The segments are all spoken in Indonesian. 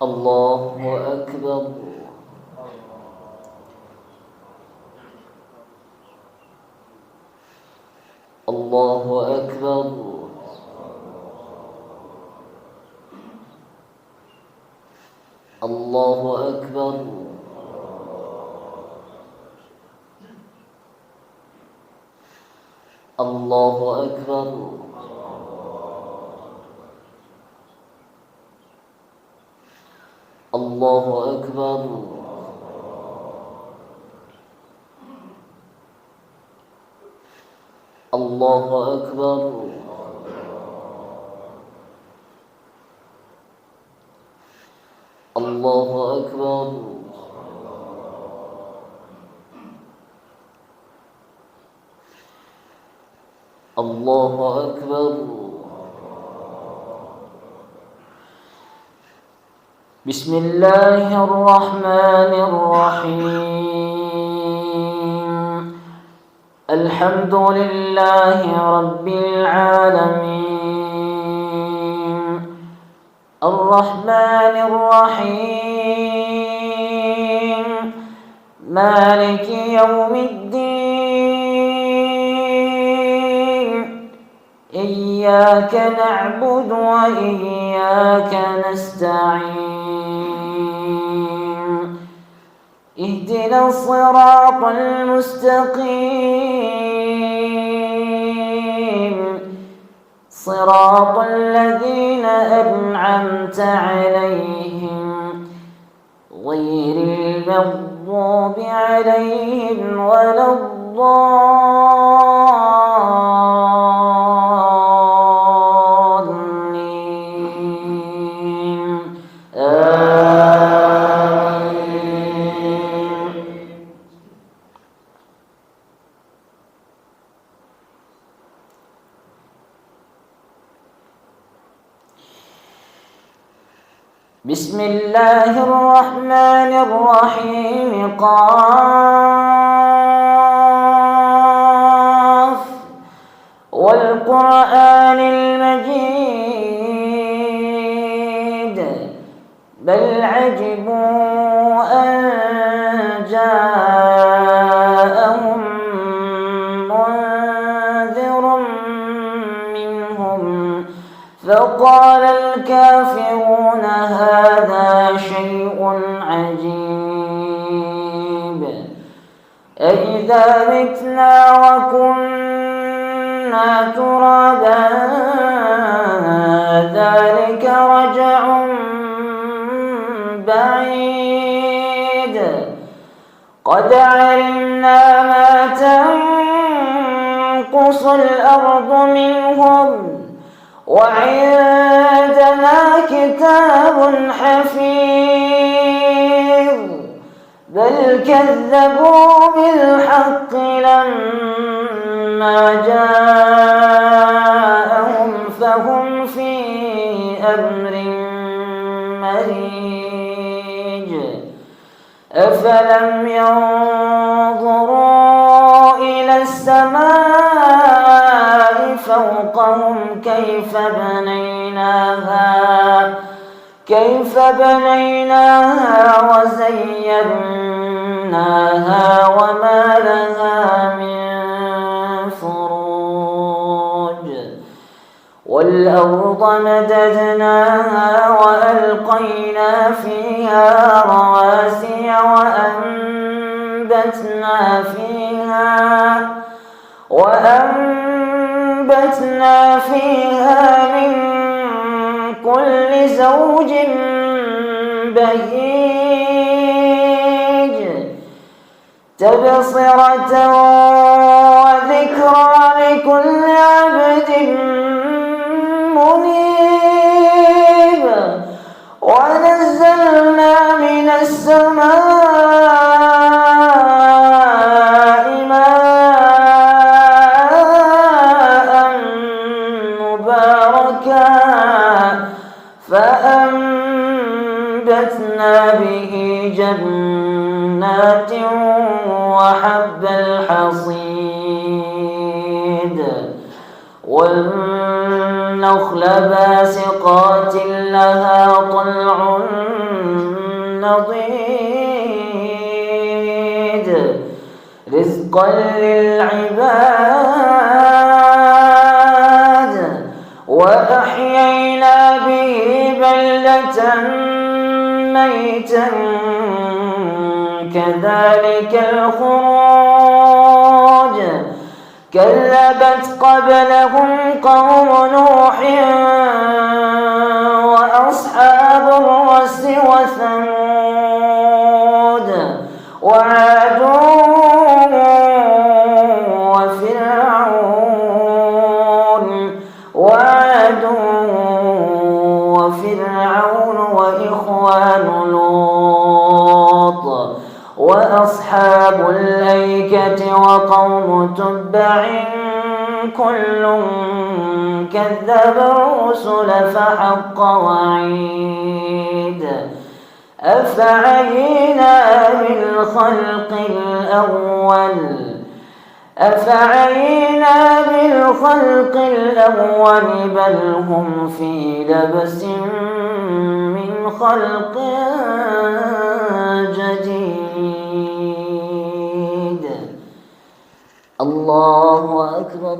الله أكبر. الله أكبر. الله أكبر. الله أكبر. الله أكبر. الله أكبر. الله أكبر. الله أكبر. بسم الله الرحمن الرحيم. الحمد لله رب العالمين. الرحمن الرحيم. مالك يوم الدين. إياك نعبد وإياك نستعين. اهدنا الصراط المستقيم. صراط الذين أنعمت عليهم غير المغضوب عليهم ولا الضالين. آمين. بسم الله الرحمن الرحيم. قاف والقرآن المجيد بل عجبوا أن جاءهم منذر منهم فقال الكافرون هذا شيء عجيب. أإذا متنا وكنا ترابا ذلك رجع بعيد. قد علمنا ما تنقص الأرض منهم وعندنا كتاب حفيظ. بل كذبوا بالحق لما جاءهم فهم في أمر مريج. أفلم ينظروا إلى السماء فوقهم كيف بنيناها وزيناها وما لها من فروج. والأرض مددناها وألقينا فيها رواسي وأنبتنا فيها من كل زوج بهيج. تبصرة وذكرى لكل عبد منيب. ونزلنا من السماء ماء مباركا فأنبتنا به جنات وحب الحصيد والنخل باسقات لها طلع نضيد رزقا للعباد وأحيينا به بلدة ميتا كذلك الخروج كذبت قبلهم قوم نوح وأصحاب الرس وثمود وعاد وفرعون وإخوان لوط وأصحاب الأيكة وقوم تبع كل كذب الرسل فحق وعيد أفعينا بالخلق الأول بل هم في لبس من خلق جديد. الله أكبر.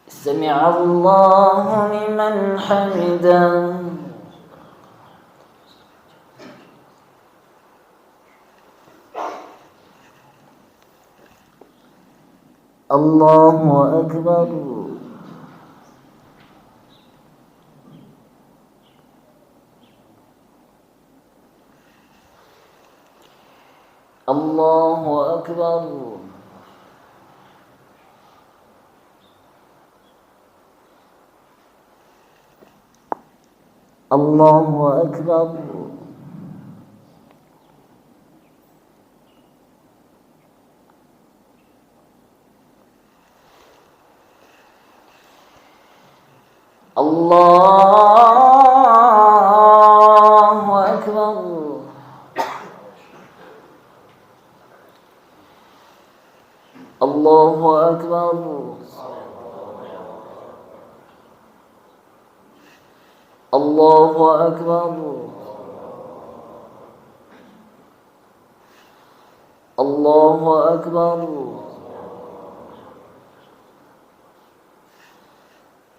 سمع الله لمن حمده. الله أكبر. الله أكبر. الله أكبر. الله أكبر. الله أكبر. الله أكبر. الله أكبر.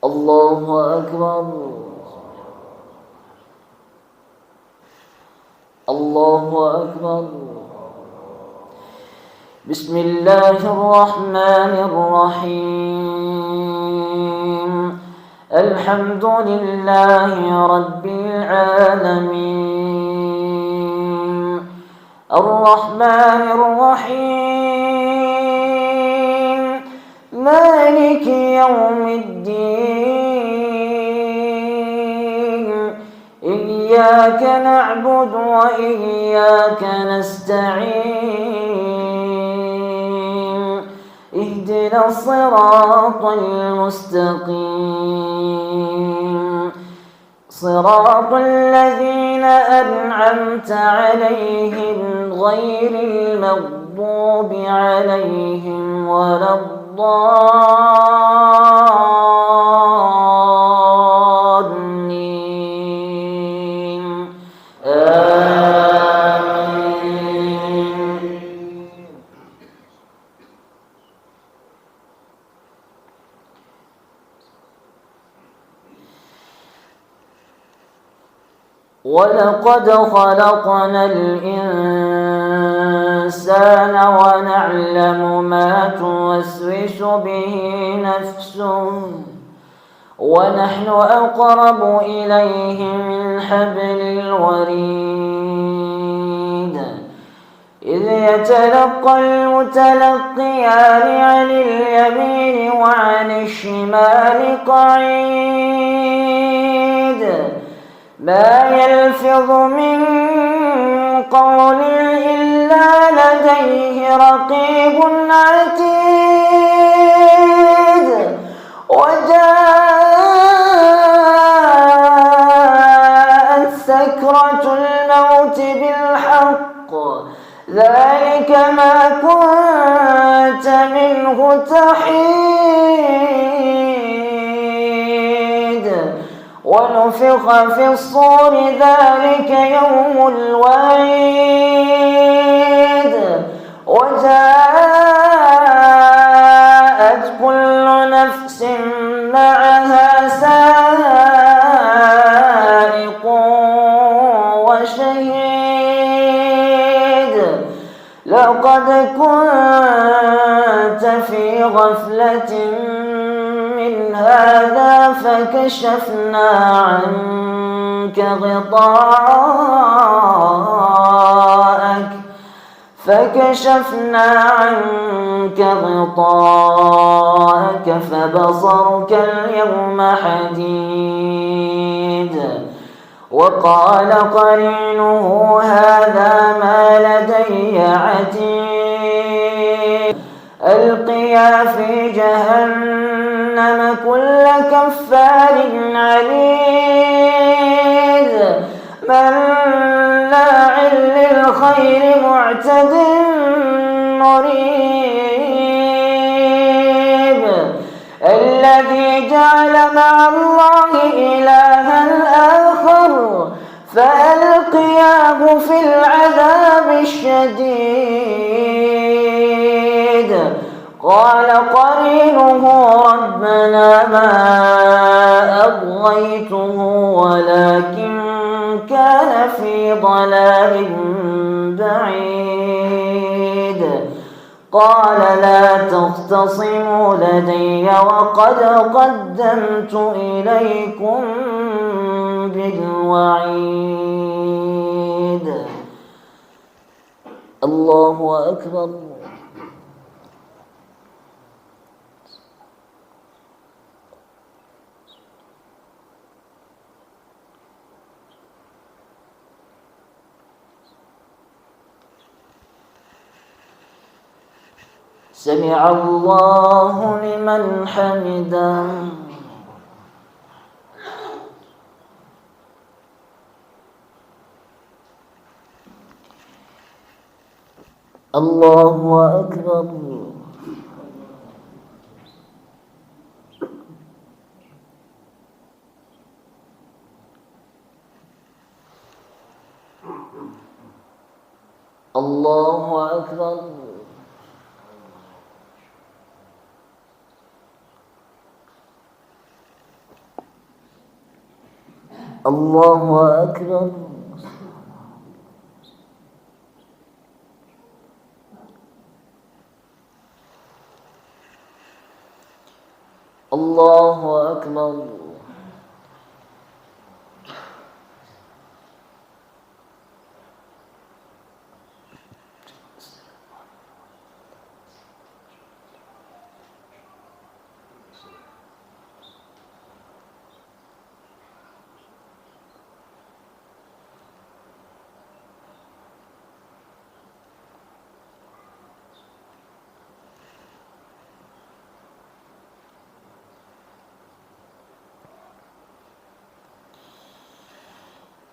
الله أكبر. الله أكبر. بسم الله الرحمن الرحيم. الحمد لله رب العالمين الرحمن الرحيم مالك يوم الدين إياك نعبد وإياك نستعين اهدنا الصراط المستقيم صراط الذين أنعمت عليهم غير المغضوب عليهم ولا الضالين آمين. ولقد خلقنا الإنسان ونعلم ما توسوس به نفسه ونحن أقرب إليه من حبل الوريد إذ يتلقى المتلقيان عن اليمين وعن الشمال قعيد ما يلفظ من قول إلا لديه رقيب عتيد وجاءت ذلك ما كنت منه تحيد ونفخ في الصور ذلك يوم الوعيد وجاءت كل نفس معها سائق وشهيد لقد كنت في غفلة من هذا فكشفنا عنك غطاءك فبصرك اليوم حديد وقال قرينه هذا ما لدي عتيد ألقيا في جهنم كل كفار عنيد مناع للخير معتد مريب الذي جعل مع الله إلها آخر فألقياه في العذاب الشديد قال قرينه ربنا ما أطغيته ولكن كان في ضلال بعيد قال لا تختصموا لدي وقد قدمت إليكم بالوعيد. الله أكبر. سمع الله لمن حمده. الله أكبر. الله أكبر. الله أكبر. الله أكبر.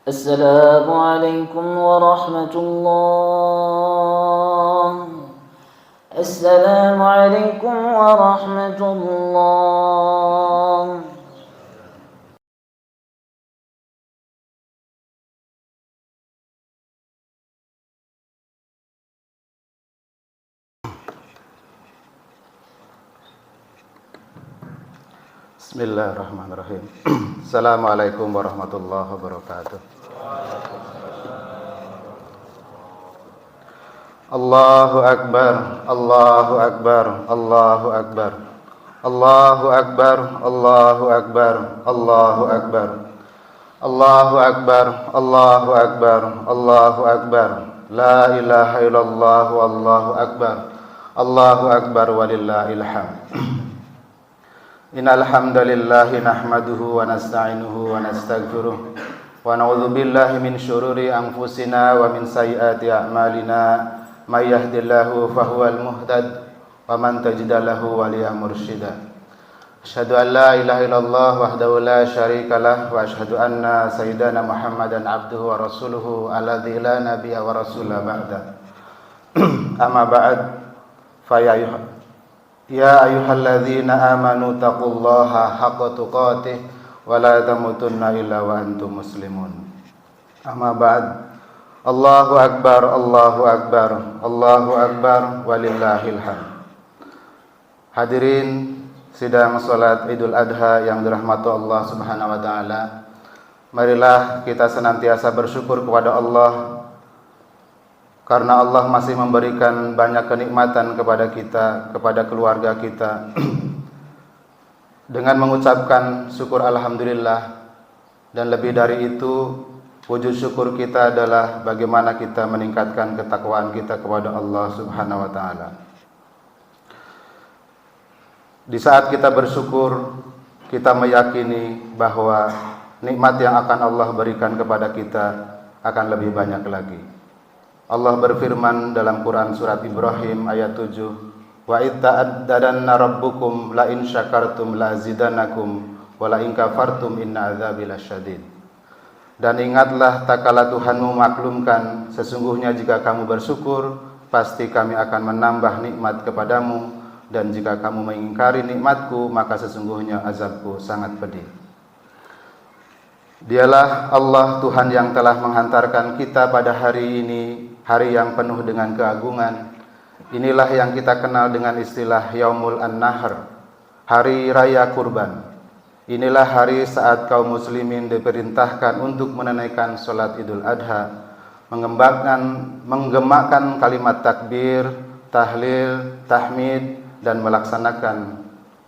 السلام عليكم ورحمة الله. السلام عليكم ورحمة الله. Bismillahirrahmanirrahim. Assalamualaikum warahmatullahi wabarakatuh. Allahu Akbar, Allahu Akbar, Allahu Akbar, Allahu Akbar, Allahu Akbar, Allahu Akbar, Allahu Akbar, Allahu Akbar, Allahu Akbar, La ilaha illallah, Allahu Akbar, Allahu Akbar, walillahil hamd. Innal hamdalillahi nahmaduhu wa nasta'inuhu wa nastaghfiruh wa na'udzu billahi min syururi anfusina wa min sayyiati a'malina may yahdihillahu fahuwal muhtad wa man tajida lahu waliya mursyida. Asyhadu an la ilaha illallah wahdahu la syarika lah wa asyhadu anna sayyidana Muhammadan abduhu wa rasuluhu alladzi la nabiyya wa rasula ba'da. Amma ba'd, ya ayyuhalladzina amanu taqullaha haqqa tuqatih wa la tamutunna illa wa antum muslimun. Amma ba'd, Allahu akbar, Allahu akbar, Allahu akbar, walillahil hamd. Hadirin sidang salat Idul Adha yang dirahmati Allah Subhanahu wa taala. Marilah kita senantiasa bersyukur kepada Allah karena Allah masih memberikan banyak kenikmatan kepada kita, kepada keluarga kita. Dengan mengucapkan syukur alhamdulillah, dan lebih dari itu, wujud syukur kita adalah bagaimana kita meningkatkan ketakwaan kita kepada Allah Subhanahu wa taala. Di saat kita bersyukur, kita meyakini bahwa nikmat yang akan Allah berikan kepada kita akan lebih banyak lagi. Allah berfirman dalam Quran surat Ibrahim ayat 7, wa itta'addadanna rabbukum la in syakartum la zidanakum wa la in kafartum inna adzabi lasyadid. Dan ingatlah tak kala Tuhanmu maklumkan, sesungguhnya jika kamu bersyukur pasti kami akan menambah nikmat kepadamu, dan jika kamu mengingkari nikmatku maka sesungguhnya azabku sangat pedih. Dialah Allah Tuhan yang telah menghantarkan kita pada hari ini, hari yang penuh dengan keagungan. Inilah yang kita kenal dengan istilah Yaumul An-Nahr, hari raya kurban. Inilah hari saat kaum muslimin diperintahkan untuk menunaikan salat Idul Adha, menggemakkan kalimat takbir, tahlil, tahmid, dan melaksanakan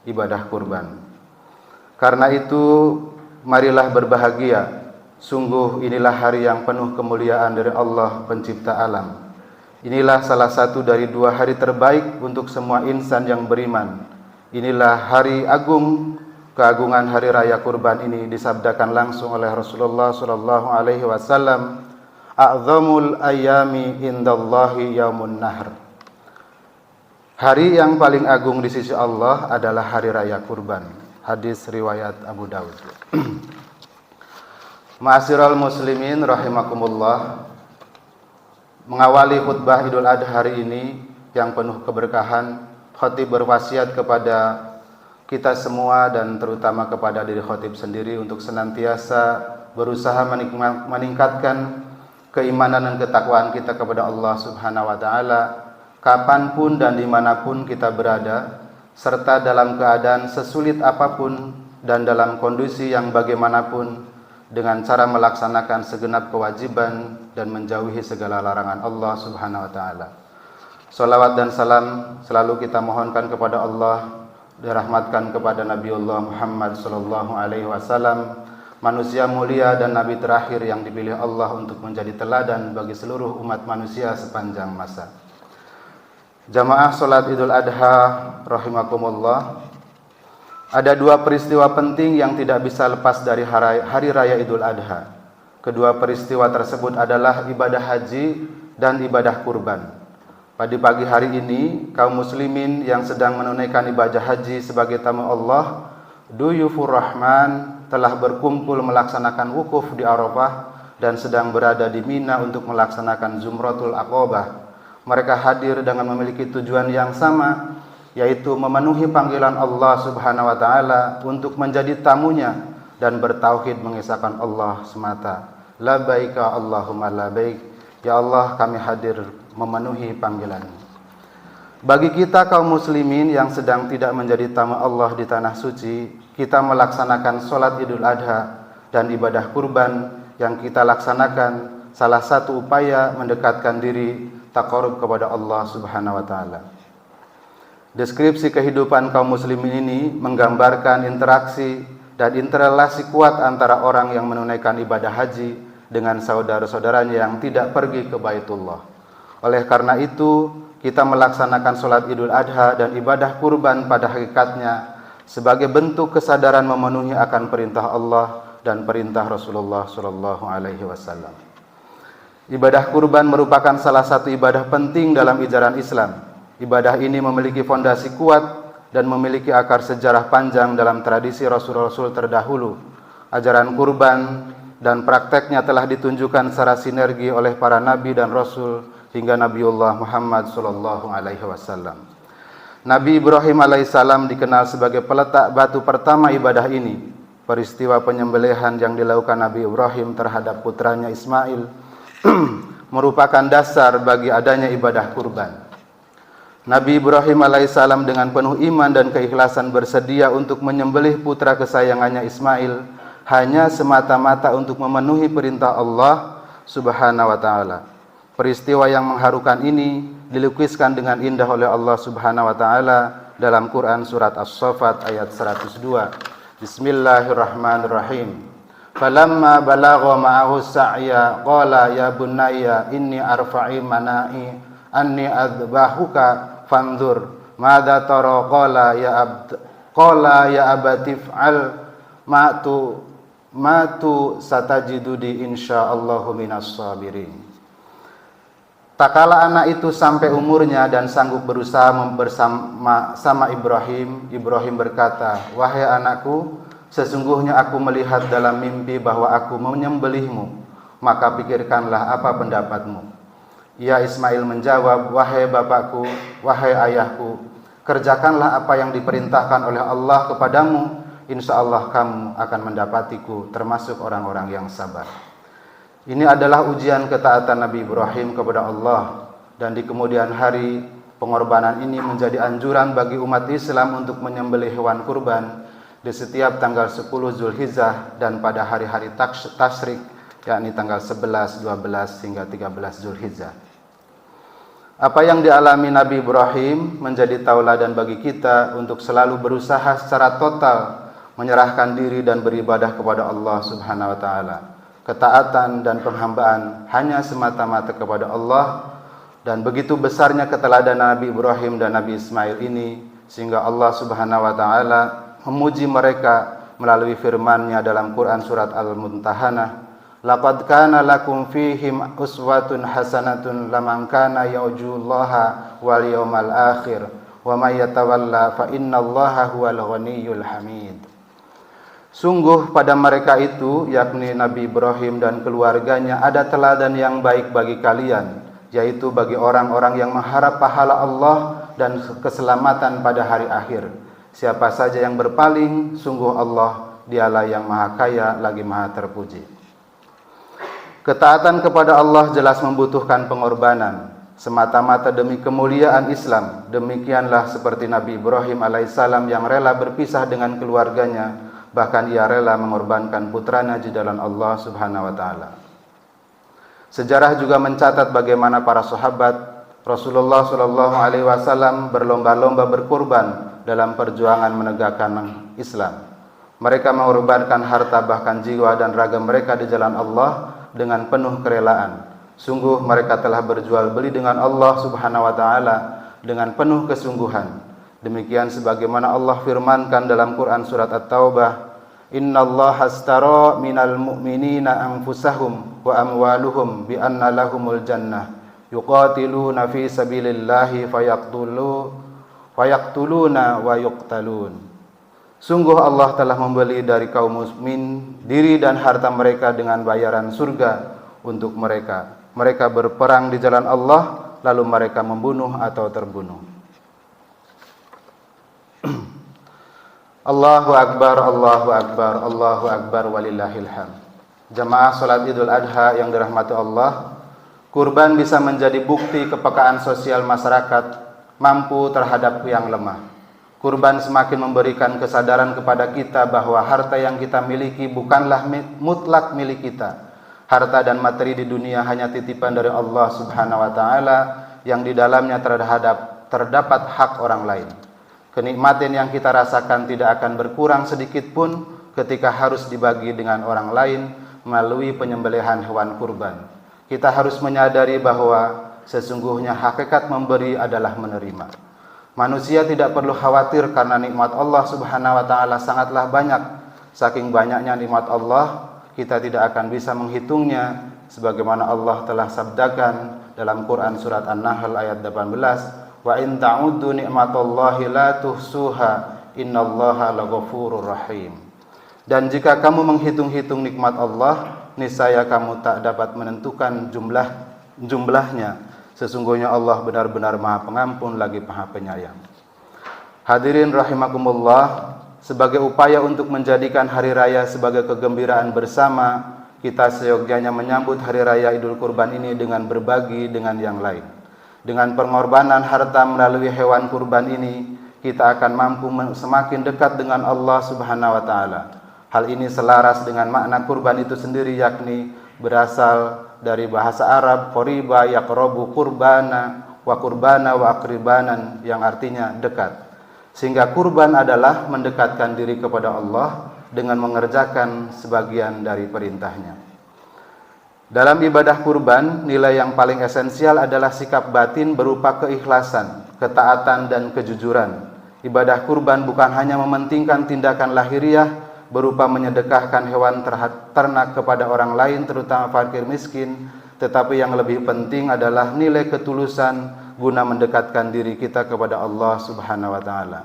ibadah kurban. Karena itu, marilah berbahagia. Sungguh inilah hari yang penuh kemuliaan dari Allah pencipta alam. Inilah salah satu dari 2 hari terbaik untuk semua insan yang beriman. Inilah hari agung. Keagungan hari raya kurban ini disabdakan langsung oleh Rasulullah sallallahu alaihi wasallam, a'zamul ayami indallahi yaumun nahr. Hari yang paling agung di sisi Allah adalah hari raya kurban. Hadis riwayat Abu Daud. Ma'asyiral muslimin rahimakumullah. Mengawali khutbah Idul Adha hari ini yang penuh keberkahan, khatib berwasiat kepada kita semua dan terutama kepada diri khatib sendiri untuk senantiasa berusaha meningkatkan keimanan dan ketakwaan kita kepada Allah Subhanahu wa taala kapanpun dan dimanapun kita berada, serta dalam keadaan sesulit apapun dan dalam kondisi yang bagaimanapun, dengan cara melaksanakan segenap kewajiban dan menjauhi segala larangan Allah Subhanahu wa taala. Salawat dan salam selalu kita mohonkan kepada Allah, dirahmatkan kepada Nabiullah Muhammad sallallahu alaihi wasallam, manusia mulia dan nabi terakhir yang dipilih Allah untuk menjadi teladan bagi seluruh umat manusia sepanjang masa. Jamaah salat Idul Adha rahimakumullah. Ada 2 peristiwa penting yang tidak bisa lepas dari hari raya Idul Adha. Kedua peristiwa tersebut adalah ibadah haji dan ibadah kurban. Pada pagi hari ini, kaum muslimin yang sedang menunaikan ibadah haji sebagai tamu Allah, Duyufur Rahman, telah berkumpul melaksanakan wukuf di Arafah dan sedang berada di Mina untuk melaksanakan Zumratul Aqabah. Mereka hadir dengan memiliki tujuan yang sama, yaitu memenuhi panggilan Allah Subhanahu wa taala untuk menjadi tamunya dan bertauhid mengesahkan Allah semata. Labbaika Allahumma labbaik. Ya Allah, kami hadir memenuhi panggilan. Bagi kita kaum muslimin yang sedang tidak menjadi tamu Allah di tanah suci, kita melaksanakan salat Idul Adha dan ibadah kurban yang kita laksanakan salah satu upaya mendekatkan diri taqarrub kepada Allah Subhanahu wa taala. Deskripsi kehidupan kaum muslimin ini menggambarkan interaksi dan interrelasi kuat antara orang yang menunaikan ibadah haji dengan saudara-saudaranya yang tidak pergi ke Baitullah. Oleh karena itu, kita melaksanakan salat Idul Adha dan ibadah kurban pada hakikatnya sebagai bentuk kesadaran memenuhi akan perintah Allah dan perintah Rasulullah sallallahu alaihi wasallam. Ibadah kurban merupakan salah satu ibadah penting dalam ajaran Islam. Ibadah ini memiliki fondasi kuat dan memiliki akar sejarah panjang dalam tradisi Rasul-Rasul terdahulu. Ajaran kurban dan prakteknya telah ditunjukkan secara sinergi oleh para nabi dan rasul hingga Nabiullah Muhammad sallallahu alaihi wasallam. Nabi Ibrahim alaihissalam dikenal sebagai peletak batu pertama ibadah ini. Peristiwa penyembelihan yang dilakukan Nabi Ibrahim terhadap putranya Ismail merupakan dasar bagi adanya ibadah kurban. Nabi Ibrahim alaihissalam dengan penuh iman dan keikhlasan bersedia untuk menyembelih putra kesayangannya Ismail hanya semata-mata untuk memenuhi perintah Allah Subhanahu wa taala. Peristiwa yang mengharukan ini dilukiskan dengan indah oleh Allah Subhanahu wa taala dalam Quran surat As-Saffat ayat 102. Bismillahirrahmanirrahim. Falamma balagha ma'ahu sa'ya qala ya bunayya inni arfa'i mana'i anni adbahuka fanzur madza tara qala ya abati fa'al matu satajidudi insyaallahu minas sabirin. Tak kala anak itu sampai umurnya dan sanggup berusaha bersama Ibrahim, Ibrahim berkata, "Wahai anakku, sesungguhnya aku melihat dalam mimpi bahwa aku menyembelihmu, maka pikirkanlah apa pendapatmu." Ya Ismail menjawab, "Wahai bapakku, wahai ayahku, kerjakanlah apa yang diperintahkan oleh Allah kepadamu, insya Allah kamu akan mendapatiku termasuk orang-orang yang sabar." Ini adalah ujian ketaatan Nabi Ibrahim kepada Allah, dan di kemudian hari pengorbanan ini menjadi anjuran bagi umat Islam untuk menyembelih hewan kurban di setiap tanggal 10 Zulhijjah dan pada hari-hari tasyrik, yakni tanggal 11, 12 hingga 13 Zulhijjah. Apa yang dialami Nabi Ibrahim menjadi tauladan bagi kita untuk selalu berusaha secara total menyerahkan diri dan beribadah kepada Allah Subhanahu wa taala. Ketaatan dan penghambaan hanya semata-mata kepada Allah, dan begitu besarnya keteladanan Nabi Ibrahim dan Nabi Ismail ini sehingga Allah Subhanahu wa taala memuji mereka melalui firman-Nya dalam Quran surat Al-Mumtahanah, "Laqad kana lakum fihim uswatun hasanatun liman kana yarjullaha wal yawmal akhir wa may yatawalla fa innallaha huwal ghaniyyul hamid." Sungguh pada mereka itu, yakni Nabi Ibrahim dan keluarganya, ada teladan yang baik bagi kalian, yaitu bagi orang-orang yang mengharap pahala Allah dan keselamatan pada hari akhir. Siapa saja yang berpaling, sungguh Allah, dialah yang maha kaya lagi maha terpuji. Ketaatan kepada Allah jelas membutuhkan pengorbanan, semata-mata demi kemuliaan Islam. Demikianlah seperti Nabi Ibrahim alaihissalam yang rela berpisah dengan keluarganya, bahkan ia rela mengorbankan putranya di jalan Allah Subhanahu wa taala. Sejarah juga mencatat bagaimana para sahabat Rasulullah sallallahu alaihi wasallam berlomba-lomba berkurban dalam perjuangan menegakkan Islam. Mereka mengorbankan harta bahkan jiwa dan raga mereka di jalan Allah dengan penuh kerelaan. Sungguh mereka telah berjual beli dengan Allah Subhanahu wa taala dengan penuh kesungguhan. Demikian sebagaimana Allah firmankan dalam Quran surat At-Taubah, "Innallaha astara minal mu'minina anfusahum wa amwaluhum bi anna lahumul jannah yuqatiluna fi sabilillahi fayaqtuluna wa yuqtalun." Sungguh Allah telah membeli dari kaum mukmin diri dan harta mereka dengan bayaran surga untuk mereka. Mereka berperang di jalan Allah, lalu mereka membunuh atau terbunuh. Allahu Akbar, Allahu Akbar, Allahu Akbar, walillahil hamd. Jamaah salat Idul Adha yang dirahmati Allah, kurban bisa menjadi bukti kepekaan sosial masyarakat mampu terhadap yang lemah. Kurban semakin memberikan kesadaran kepada kita bahwa harta yang kita miliki bukanlah mutlak milik kita. Harta dan materi di dunia hanya titipan dari Allah Subhanahu wa taala yang di dalamnya terdapat hak orang lain. Kenikmatan yang kita rasakan tidak akan berkurang sedikit pun ketika harus dibagi dengan orang lain melalui penyembelihan hewan kurban. Kita harus menyadari bahwa sesungguhnya hakikat memberi adalah menerima. Manusia tidak perlu khawatir karena nikmat Allah Subhanahu wa taala sangatlah banyak. Saking banyaknya nikmat Allah, kita tidak akan bisa menghitungnya, sebagaimana Allah telah sabdakan dalam Quran surat An-Nahl ayat 18, "Wa in ta'uddu ni'matallahi la tuhsuha innallaha laghafurur rahim." Dan jika kamu menghitung-hitung nikmat Allah, niscaya kamu tak dapat menentukan jumlahnya. Sesungguhnya Allah benar-benar Maha Pengampun lagi Maha Penyayang. Hadirin rahimakumullah, sebagai upaya untuk menjadikan hari raya sebagai kegembiraan bersama, kita seyogyanya menyambut hari raya Idul Kurban ini dengan berbagi dengan yang lain. Dengan pengorbanan harta melalui hewan kurban ini, kita akan mampu semakin dekat dengan Allah Subhanahu wa taala. Hal ini selaras dengan makna kurban itu sendiri, yakni berasal dari bahasa Arab qoriba yaqrabu qurbana wa aqribanan, yang artinya dekat. Sehingga kurban adalah mendekatkan diri kepada Allah dengan mengerjakan sebagian dari perintahnya. Dalam ibadah kurban, nilai yang paling esensial adalah sikap batin berupa keikhlasan, ketaatan, dan kejujuran. Ibadah kurban bukan hanya mementingkan tindakan lahiriah berupa menyedekahkan hewan ternak kepada orang lain, terutama fakir miskin, tetapi yang lebih penting adalah nilai ketulusan guna mendekatkan diri kita kepada Allah Subhanahu wa taala.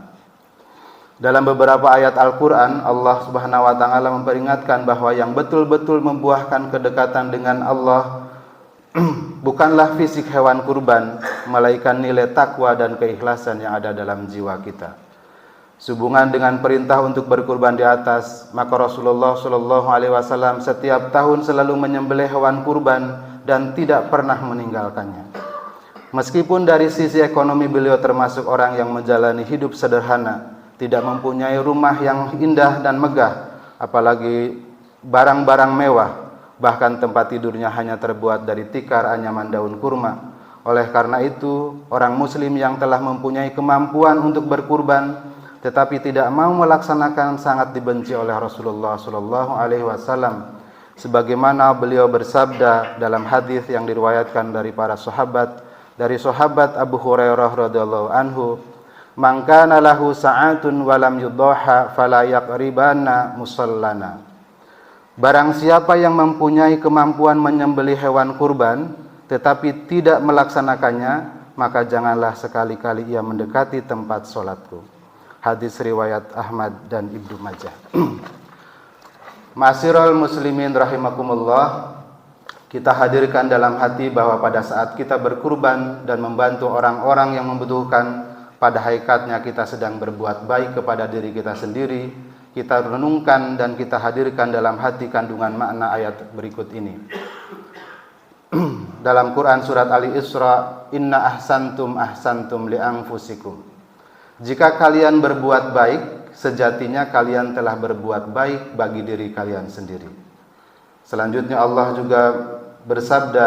Dalam beberapa ayat Al-Qur'an, Allah Subhanahu wa taala memperingatkan bahwa yang betul-betul membuahkan kedekatan dengan Allah bukanlah fisik hewan kurban, melainkan nilai takwa dan keikhlasan yang ada dalam jiwa kita. Sehubungan dengan perintah untuk berkurban di atas, maka Rasulullah Shallallahu Alaihi Wasallam setiap tahun selalu menyembelih hewan kurban dan tidak pernah meninggalkannya. Meskipun dari sisi ekonomi beliau termasuk orang yang menjalani hidup sederhana, tidak mempunyai rumah yang indah dan megah, apalagi barang-barang mewah, bahkan tempat tidurnya hanya terbuat dari tikar anyaman daun kurma. Oleh karena itu, orang muslim yang telah mempunyai kemampuan untuk berkurban tetapi tidak mau melaksanakan sangat dibenci oleh Rasulullah Shallallahu Alaihi Wasallam, sebagaimana beliau bersabda dalam hadis yang diriwayatkan dari para sahabat, dari sahabat Abu Hurairah radhiyallahu anhu, "Man kana lahu sa'atun wa lam yudhaha fala yaqribanna musallana." Barang siapa yang mempunyai kemampuan menyembelih hewan kurban tetapi tidak melaksanakannya, maka janganlah sekali-kali ia mendekati tempat sholatku. Hadis riwayat Ahmad dan Ibnu Majah. Ma'asyiral muslimin rahimakumullah, kita hadirkan dalam hati bahwa pada saat kita berkurban dan membantu orang-orang yang membutuhkan, pada hakikatnya kita sedang berbuat baik kepada diri kita sendiri. Kita renungkan dan kita hadirkan dalam hati kandungan makna ayat berikut ini. Dalam Quran surat Ali Isra, "Inna ahsantum ahsantum li anfusikum." Jika kalian berbuat baik, sejatinya kalian telah berbuat baik bagi diri kalian sendiri. Selanjutnya Allah juga bersabda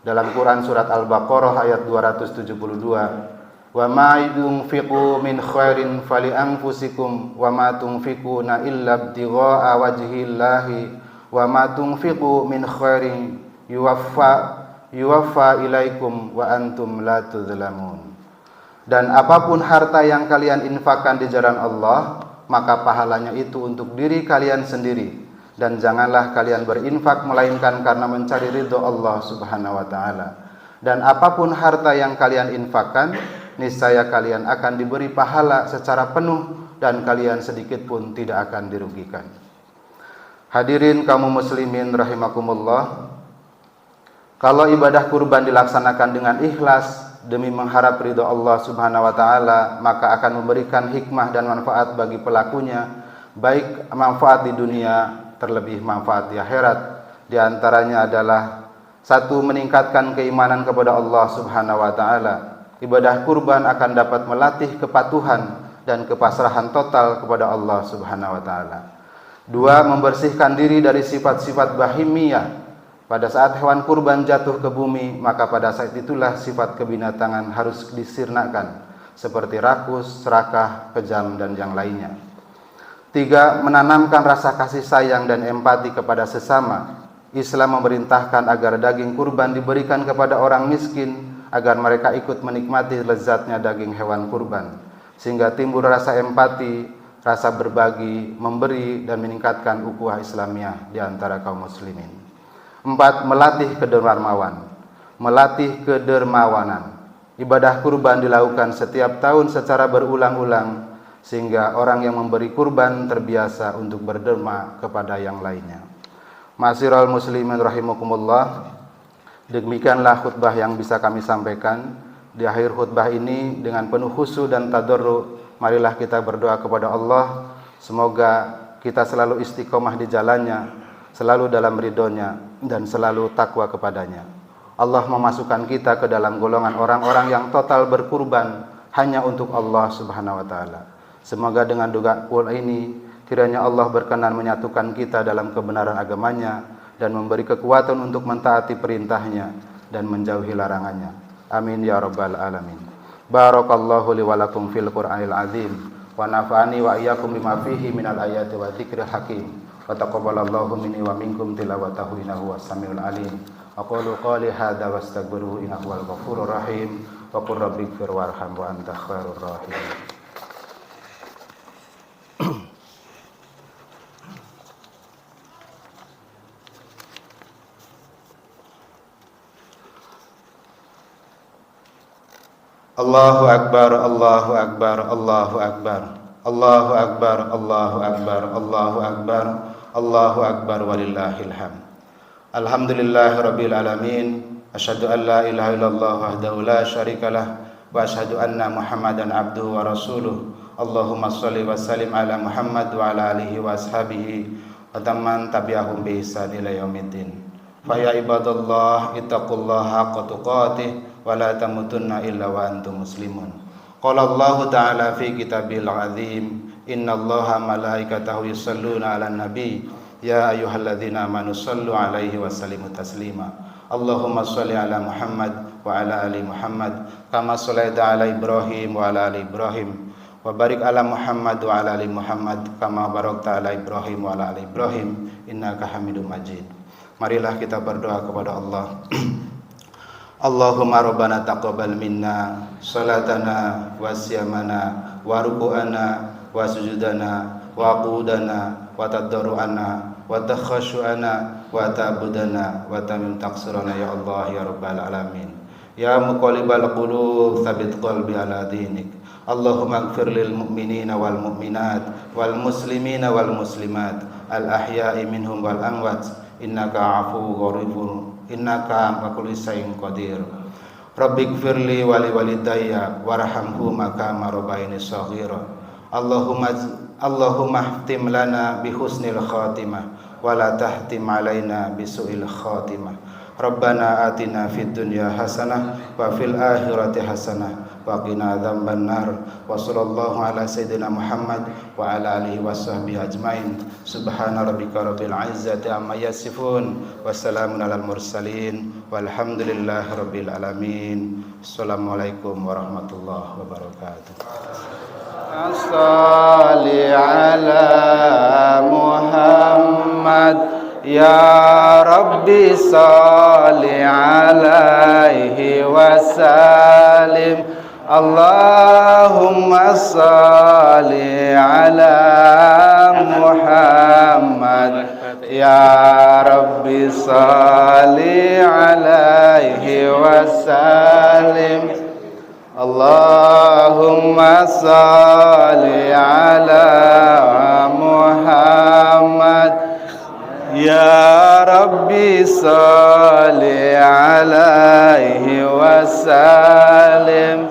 dalam Quran surat Al-Baqarah ayat 272, "Wa ma yunfiqu min khairin fali anfusikum wa ma tunfiquna illa ibtigha'a wajhillahi wa ma tunfiqu min khairin yuwaffa ilaikum wa antum la tuzlamun." Dan apapun harta yang kalian infakkan di jalan Allah, maka pahalanya itu untuk diri kalian sendiri. Dan janganlah kalian berinfak melainkan karena mencari ridho Allah Subhanahu wa taala. Dan apapun harta yang kalian infakkan, niscaya kalian akan diberi pahala secara penuh dan kalian sedikit pun tidak akan dirugikan. Hadirin kaum muslimin rahimakumullah, kalau ibadah kurban dilaksanakan dengan ikhlas demi mengharap ridho Allah Subhanahu wa taala, maka akan memberikan hikmah dan manfaat bagi pelakunya, baik manfaat di dunia terlebih manfaat di akhirat. Di antaranya adalah satu, meningkatkan keimanan kepada Allah Subhanahu wa taala. Ibadah kurban akan dapat melatih kepatuhan dan kepasrahan total kepada Allah Subhanahu wa taala. Dua, membersihkan diri dari sifat-sifat bahimiyah. Pada saat hewan kurban jatuh ke bumi, maka pada saat itulah sifat kebinatangan harus disirnakan, seperti rakus, serakah, kejam, dan yang lainnya. Tiga, menanamkan rasa kasih sayang dan empati kepada sesama. Islam memerintahkan agar daging kurban diberikan kepada orang miskin, agar mereka ikut menikmati lezatnya daging hewan kurban, sehingga timbul rasa empati, rasa berbagi, memberi, dan meningkatkan ukhuwah Islamiyah di antara kaum muslimin. Empat, melatih kedermawanan. Ibadah kurban dilakukan setiap tahun secara berulang-ulang, sehingga orang yang memberi kurban terbiasa untuk berderma kepada yang lainnya. Ma'asyiral muslimin rahimakumullah, Demikianlah khutbah yang bisa kami sampaikan. Di akhir khutbah ini dengan penuh khusyuk dan tadarru, marilah kita berdoa kepada Allah, semoga kita selalu istiqomah di jalannya, selalu dalam ridhonya, dan selalu takwa kepadanya. Allah memasukkan kita ke dalam golongan orang-orang yang total berkurban hanya untuk Allah Subhanahu wa Ta'ala. Semoga dengan doa ini kiranya Allah berkenan menyatukan kita dalam kebenaran agamanya dan memberi kekuatan untuk mentaati perintahnya dan menjauhi larangannya. Amin ya rabbal alamin. Barakallahu li wa lakum fil Qur'anil azim wa nafa'ani wa iyyakum bima fihi minal ayati wa dzikril hakim. Wa taqabbalallahu minni wa minkum tilawatahu innahu was-samiul alim. Aqulu qali hadza wastaghfiruhu innahu wal ghafurur rahim. Wa qur rabbighfir warham wa anta khairur rahimin. Allahu akbar, Allahu akbar, Allahu akbar, Allahu akbar, Allahu akbar, Allahu akbar, Allahu akbar, walillahil hamd. Alhamdulillahirabbil alamin. Asyhadu an la ilaha illallah wahdahu la syarikalah wa asyhadu anna Muhammadan abduhu wa rasuluh. Allahumma shalli wa sallim ala Muhammad wa ala alihi wa ashabihi wa tamman tabi'ahum bi ihsan ila yaumiddin. Fa ya ibadallah ittaqullaha haqqa tuqatih wa la tamutunna illa wa antum muslimun. Qala Allah ta'ala fi kitabil azim, innallaha malaikatahu yusholluna 'alan nabi ya ayyuhalladzina amanu shallu 'alaihi wa sallimu taslima. Allahumma shalli 'ala Muhammad wa 'ala ali Muhammad kama shallaita 'ala Ibrahim wa 'ala ali Ibrahim wa barik 'ala Muhammad wa 'ala ali Muhammad kama barakta 'ala Ibrahim wa 'ala ali Ibrahim innaka Hamidum Majid. Marilah kita berdoa kepada Allah. Allahumma rabbana taqabbal minna salatana wa siyamana wa ruku'ana wa sujudana wa qudana wa tadarru'ana wa takhashu'ana wa ta'budana wa tamim taqsirana ya Allah ya rabbal alamin. Ya muqallibal qulub tsabbit qalbi ala dinik. Allahumma ighfir lil mu'minina wal mu'minat wal muslimina wal muslimat al ahya'i minhum wal amwat innaka afuwwun ghafurur innaka ala kulli syai'in qadir. Rabbighfirli wa li walidayya warhamhuma kama rabbayani shaghira. Allahumma ihtim lana bi husnil khatimah wa la tahtim alaina bi su'il khatimah. Rabbana atina fid dunya hasanah wa fil akhirati hasanah wa qina adzaban nar. Wa sallallahu ala sayyidina Muhammad wa ala alihi washabbihi ajmain. Subhana rabbika rabbil izzati amma yasifun wa salamun alal mursalin walhamdulillahi rabbil alamin. Assalamualaikum warahmatullahi wabarakatuh. Shalli ala Muhammad ya Rabbi salli alaihi wasallim. Allahumma salli ala Muhammad ya Rabbi salli alaihi wasallim. Allahumma salli ala Muhammad ya Rabbi salli alaihi wasallim.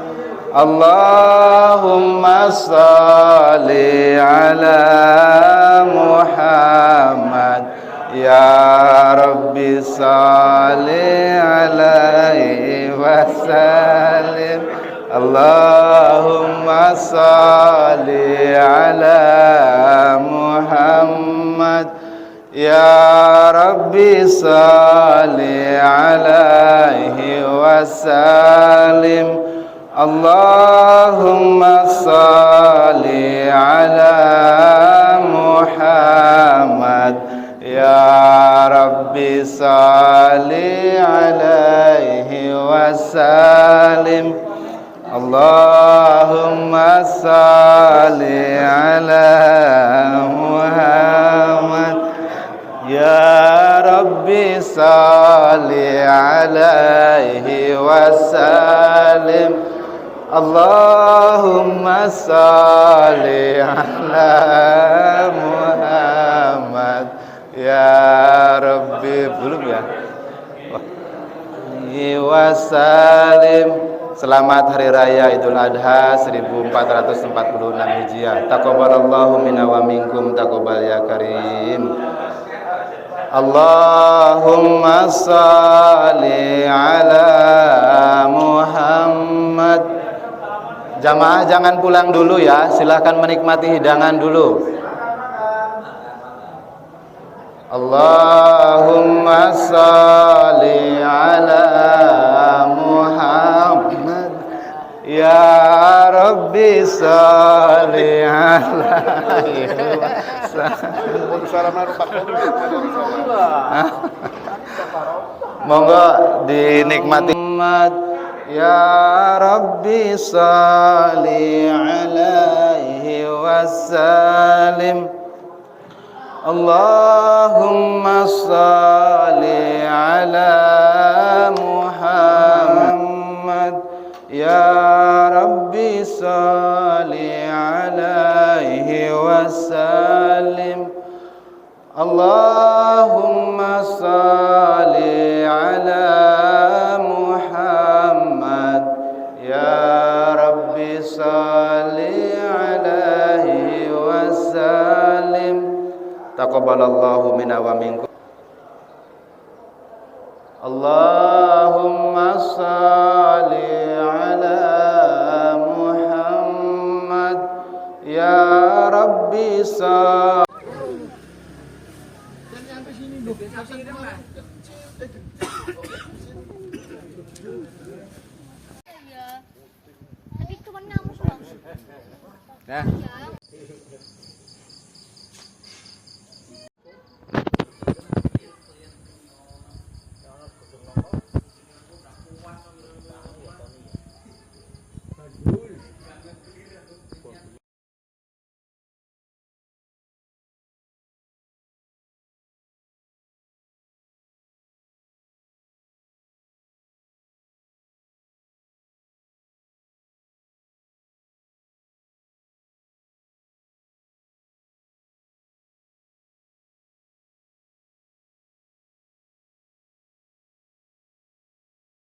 Allahumma salli ala Muhammad ya Rabbi salli alaihi wasallim. Allahumma salli ala Muhammad ya Rabbi salli alaihi wasallim. Allahumma salli ala Muhammad ya Rabbi salli alaihi wasallim. Allahumma salli ala Muhammad ya Rabbi salli alaihi wasallim. Allahumma salli ala Muhammad ya Rabbi. Belum ya? alaihi wasallim. Selamat Hari Raya Idul Adha 1446 Hijriah. Taqabbalallahu minna wa minkum taqabbal ya karim. Allahumma shalli ala Muhammad. Jamaah jangan pulang dulu ya, silahkan menikmati hidangan dulu. Allahumma shalli ala Muhammad ya Rabbi shalli alaihi monggo dinikmati. Muhammad ya Rabbi shalli alaihi wasallim. Allahumma shalli ala Muhammad ya Rabbi shalli alaihi wasallim. Allahumma shalli ala Muhammad ya Rabbi shalli alaihi wasallim. Taqabbalallahu minna wa minkum. Allahumma shalli ala Muhammad ya Rabbi shalli. Tapi cuma kamu sudah. Nah.